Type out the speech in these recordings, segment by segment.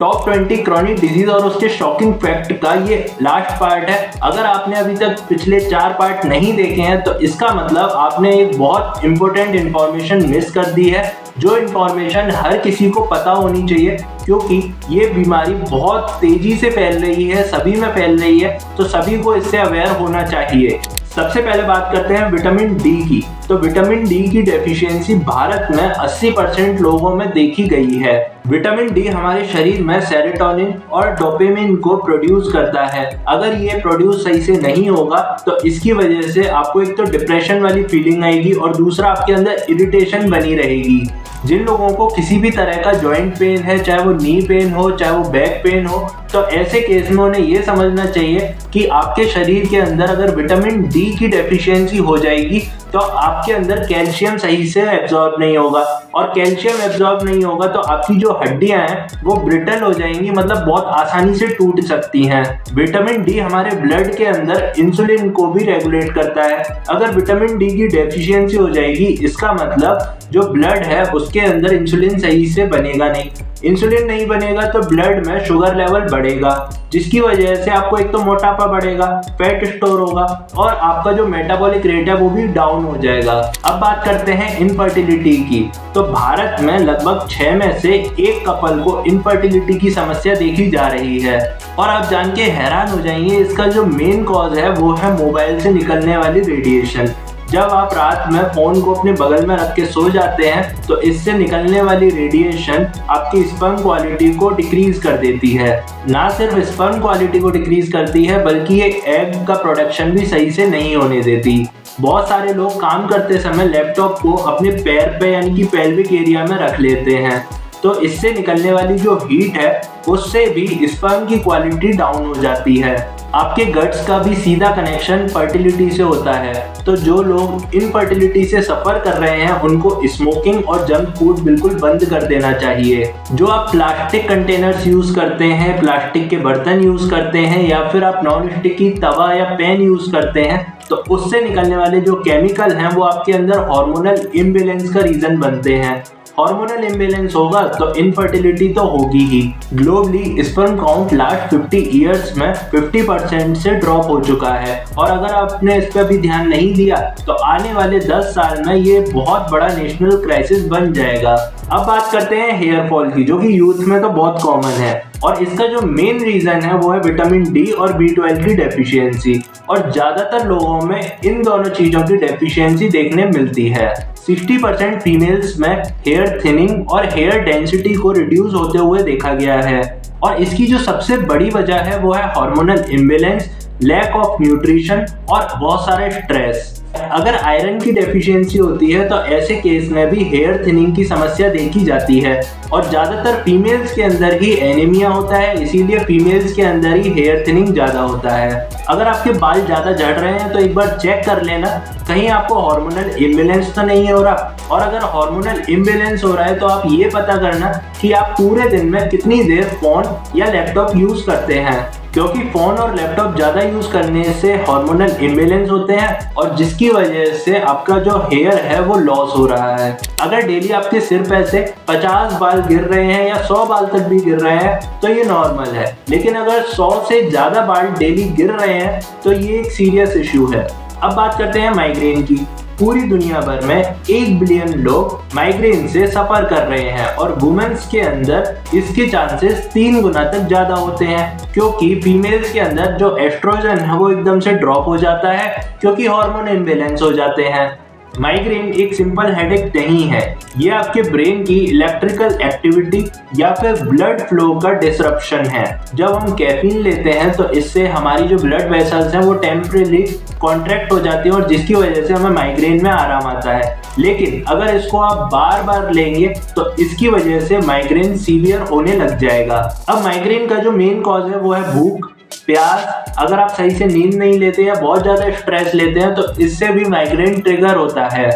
Top 20 chronic disease और उसके shocking fact का ये लास्ट पार्ट है। अगर आपने अभी तक पिछले 4 पार्ट नहीं देखे हैं तो इसका मतलब आपने एक बहुत इंपॉर्टेंट इंफॉर्मेशन मिस कर दी है, जो इंफॉर्मेशन हर किसी को पता होनी चाहिए, क्योंकि ये बीमारी बहुत तेजी से फैल रही है, सभी में फैल रही है, तो सभी को इससे अवेयर होना चाहिए। सबसे पहले बात करते हैं विटामिन डी की। तो विटामिन डी की डेफिशिएंसी भारत में 80% लोगों में देखी गई है। विटामिन डी हमारे शरीर में सेरोटोनिन और डोपामिन को प्रोड्यूस करता है। अगर ये प्रोड्यूस सही से नहीं होगा तो इसकी वजह से आपको एक तो डिप्रेशन वाली फीलिंग आएगी और दूसरा आपके अंदर इरिटेशन बनी रहेगी। जिन लोगों को किसी भी तरह का जॉइंट पेन है, चाहे वो नी पेन हो, चाहे वो बैक पेन हो, तो ऐसे केस में उन्हें ये समझना चाहिए कि आपके शरीर के अंदर अगर विटामिन डी की डेफिशिएंसी हो जाएगी तो आपके अंदर कैल्शियम सही से एब्जॉर्ब नहीं होगा, और कैल्शियम एब्जॉर्ब नहीं होगा तो आपकी जो हड्डियां हैं वो ब्रिटल हो जाएंगी, मतलब बहुत आसानी से टूट सकती हैं। विटामिन डी हमारे ब्लड के अंदर इंसुलिन को भी रेगुलेट करता है। अगर विटामिन डी की डेफिशिएंसी हो जाएगी, इसका मतलब जो ब्लड है उसके अंदर इंसुलिन सही से बनेगा नहीं। इंसुलिन नहीं बनेगा तो ब्लड में शुगर लेवल बढ़ेगा, जिसकी वजह से आपको एक तो मोटापा बढ़ेगा, फैट स्टोर होगा और आपका जो मेटाबॉलिक रेट है वो भी डाउन हो जाएगा। अब बात करते हैं इनफर्टिलिटी की। तो भारत में लगभग 6 में से 1 कपल को इनफर्टिलिटी की समस्या देखी जा रही है, और आप जान के हैरान हो जाएंगे, इसका जो मेन कॉज है वो है मोबाइल से निकलने वाली रेडिएशन। जब आप रात में फोन को अपने बगल में रख के सो जाते हैं तो इससे निकलने वाली रेडिएशन आपकी स्पर्म क्वालिटी को डिक्रीज कर देती है। ना सिर्फ स्पर्म क्वालिटी को डिक्रीज करती है बल्कि ये एग का प्रोडक्शन भी सही से नहीं होने देती। बहुत सारे लोग काम करते समय लैपटॉप को अपने पैर पे यानी कि पेल्विक एरिया में रख लेते हैं, तो इससे निकलने वाली जो हीट है उससे भी स्पर्म की क्वालिटी डाउन हो जाती है। आपके गट्स का भी सीधा कनेक्शन फर्टिलिटी से होता है। तो जो लोग इनफर्टिलिटी से सफर कर रहे हैं उनको स्मोकिंग और जंक फूड बिल्कुल बंद कर देना चाहिए। जो आप प्लास्टिक कंटेनर्स यूज करते हैं, प्लास्टिक के बर्तन यूज करते हैं, या फिर आप नॉन स्टिकी तवा या पैन यूज करते हैं, तो उससे निकलने वाले जो केमिकल हैं वो आपके अंदर हार्मोनल इम्बैलेंस का रीजन बनते हैं। हार्मोनल इम्बैलेंस होगा तो इनफर्टिलिटी तो होगी ही। Globally sperm count last 50 years में 50% से ड्रॉप हो चुका है, और अगर आपने इस पर भी ध्यान नहीं दिया तो आने वाले 10 साल में ये बहुत बड़ा नेशनल क्राइसिस बन जाएगा। अब बात करते हैं हेयर फॉल की, जो कि यूथ में तो बहुत कॉमन है, और इसका जो मेन रीजन है वो है विटामिन डी और B12 की डेफिशिएंसी, और ज्यादातर लोगों में इन दोनों चीजों की डेफिशिएंसी देखने मिलती है। 60% फीमेल्स में हेयर थिनिंग और हेयर डेंसिटी को रिड्यूस होते हुए देखा गया है, और इसकी जो सबसे बड़ी वजह है वो है hormonal imbalance, lack of nutrition और बहुत सारे स्ट्रेस। अगर आयरन की डेफिशिएंसी होती है तो ऐसे केस में भी हेयर थिनिंग की समस्या देखी जाती है, और ज्यादातर फीमेल्स के अंदर ही एनीमिया होता है, इसीलिए फीमेल्स के अंदर ही हेयर थिनिंग ज्यादा होता है। अगर आपके बाल ज्यादा झड़ रहे हैं तो एक बार चेक कर लेना कहीं आपको हार्मोनल इम्बैलेंस तो नहीं हो रहा, और अगर हार्मोनल इम्बैलेंस हो रहा है तो आप ये पता करना कि आप पूरे दिन में कितनी देर फोन या लैपटॉप यूज करते हैं, क्योंकि फोन और लैपटॉप ज्यादा यूज करने से हार्मोनल इम्बैलेंस होते हैं, और जिसकी वजह से आपका जो हेयर है वो लॉस हो रहा है। अगर डेली आपके सिर पे से 50 बाल गिर रहे हैं या 100 बाल तक भी गिर रहे हैं तो ये नॉर्मल है, लेकिन अगर 100 से ज्यादा बाल डेली गिर रहे हैं तो ये एक सीरियस इश्यू है। अब बात करते हैं माइग्रेन की। पूरी दुनिया भर में 1 बिलियन लोग माइग्रेन से सफर कर रहे हैं, और वुमेन्स के अंदर इसके चांसेस 3 गुना तक ज्यादा होते हैं, क्योंकि फीमेल्स के अंदर जो एस्ट्रोजन है वो एकदम से ड्रॉप हो जाता है, क्योंकि हार्मोन इम्बैलेंस हो जाते हैं। माइग्रेन एक सिंपल हेडेक नहीं है, ये आपके ब्रेन की इलेक्ट्रिकल एक्टिविटी या फिर ब्लड फ्लो का डिसरप्शन है। जब हम कैफीन लेते हैं तो इससे हमारी जो ब्लड वेसल्स हैं वो टेम्परेरी कॉन्ट्रैक्ट हो जाती है, और जिसकी वजह से हमें माइग्रेन में आराम आता है। लेकिन अगर इसको आप बार बार लेंगे तो इसकी वजह से माइग्रेन सीवियर होने लग जाएगा। अब माइग्रेन का जो मेन कॉज है वो है भूख, प्यास। अगर आप सही से नींद नहीं लेते या बहुत ज्यादा स्ट्रेस लेते हैं तो इससे भी माइग्रेन ट्रिगर होता है।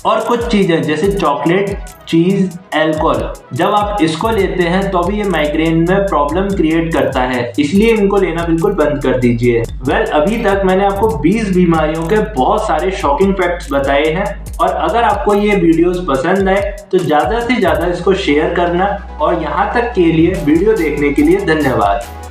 और कुछ चीजें जैसे चॉकलेट, चीज, अल्कोहल, जब आप इसको लेते हैं तो भी ये माइग्रेन में प्रॉब्लम क्रिएट करता है, इसलिए इनको लेना बिल्कुल बंद कर दीजिए। अभी तक मैंने आपको 20 बीमारियों के बहुत सारे शॉकिंग फैक्ट्स बताए हैं, और अगर आपको ये वीडियोस पसंद आए तो ज़्यादा से ज़्यादा इसको शेयर करना। और यहाँ तक के लिए वीडियो देखने के लिए धन्यवाद।